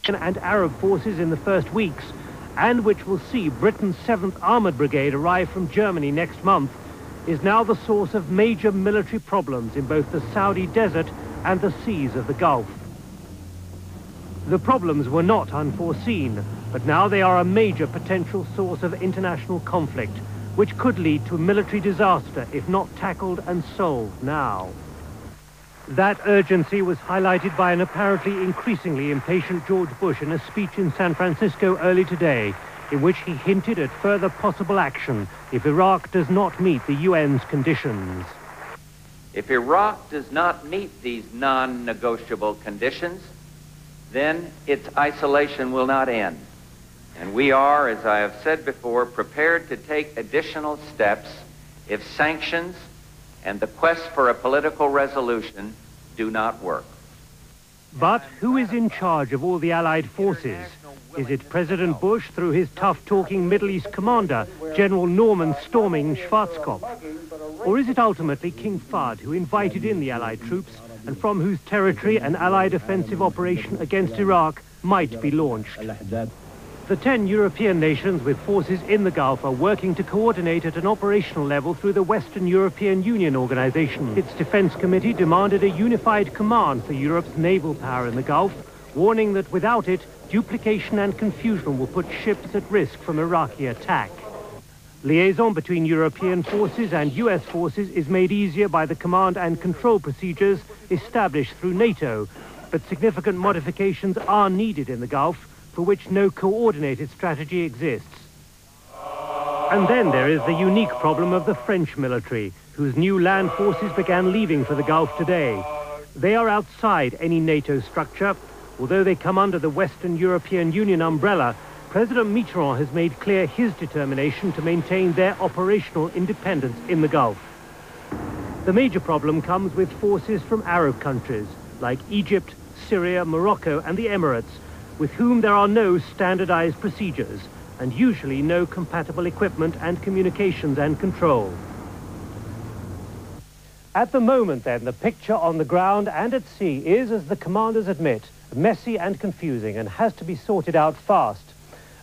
and Arab forces in the first weeks, and which will see Britain's 7th Armoured Brigade arrive from Germany next month, is now the source of major military problems in both the Saudi desert and the seas of the Gulf. The problems were not unforeseen, but now they are a major potential source of international conflict, which could lead to a military disaster if not tackled and solved now. That urgency was highlighted by an apparently increasingly impatient George Bush in a speech in San Francisco early today, in which he hinted at further possible action if Iraq does not meet the UN's conditions. If Iraq does not meet these non-negotiable conditions, then its isolation will not end. And we are, as I have said before, prepared to take additional steps if sanctions and the quest for a political resolution do not work. But who is in charge of all the Allied forces? Is it President Bush through his tough-talking Middle East commander, General Norman Storming Schwarzkopf? Or is it ultimately King Fahd who invited in the Allied troops and from whose territory an Allied offensive operation against Iraq might be launched? The 10 European nations with forces in the Gulf are working to coordinate at an operational level through the Western European Union organization. Its Defense Committee demanded a unified command for Europe's naval power in the Gulf, warning that without it, duplication and confusion will put ships at risk from Iraqi attack. Liaison between European forces and US forces is made easier by the command and control procedures established through NATO, but significant modifications are needed in the Gulf, for which no coordinated strategy exists. And then there is the unique problem of the French military, whose new land forces began leaving for the Gulf today. They are outside any NATO structure. Although they come under the Western European Union umbrella, President Mitterrand has made clear his determination to maintain their operational independence in the Gulf. The major problem comes with forces from Arab countries, like Egypt, Syria, Morocco, and the Emirates, with whom there are no standardized procedures, and usually no compatible equipment and communications and control. At the moment, then, the picture on the ground and at sea is, as the commanders admit, messy and confusing and has to be sorted out fast.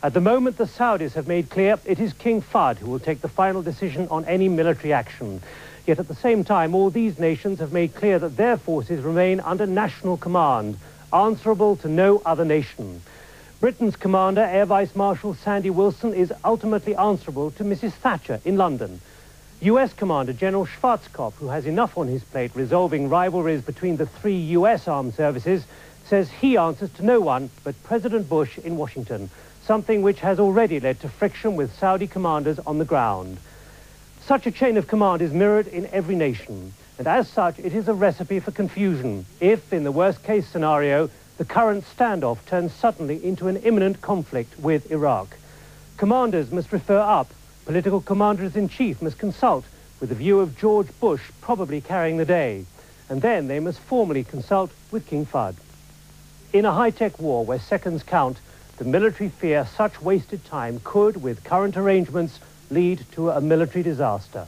At the moment, the Saudis have made clear it is King Fahd who will take the final decision on any military action. Yet at the same time, all these nations have made clear that their forces remain under national command, answerable to no other nation. Britain's commander, Air Vice Marshal Sandy Wilson, is ultimately answerable to Mrs. Thatcher in London. US Commander General Schwarzkopf, who has enough on his plate resolving rivalries between the 3 US armed services, says he answers to no one but President Bush in Washington, something which has already led to friction with Saudi commanders on the ground. Such a chain of command is mirrored in every nation, and as such it is a recipe for confusion if, in the worst-case scenario, the current standoff turns suddenly into an imminent conflict with Iraq. Commanders must refer up, political commanders-in-chief must consult, with the view of George Bush probably carrying the day, and then they must formally consult with King Fahd. In a high-tech war where seconds count, the military fear such wasted time could, with current arrangements, lead to a military disaster.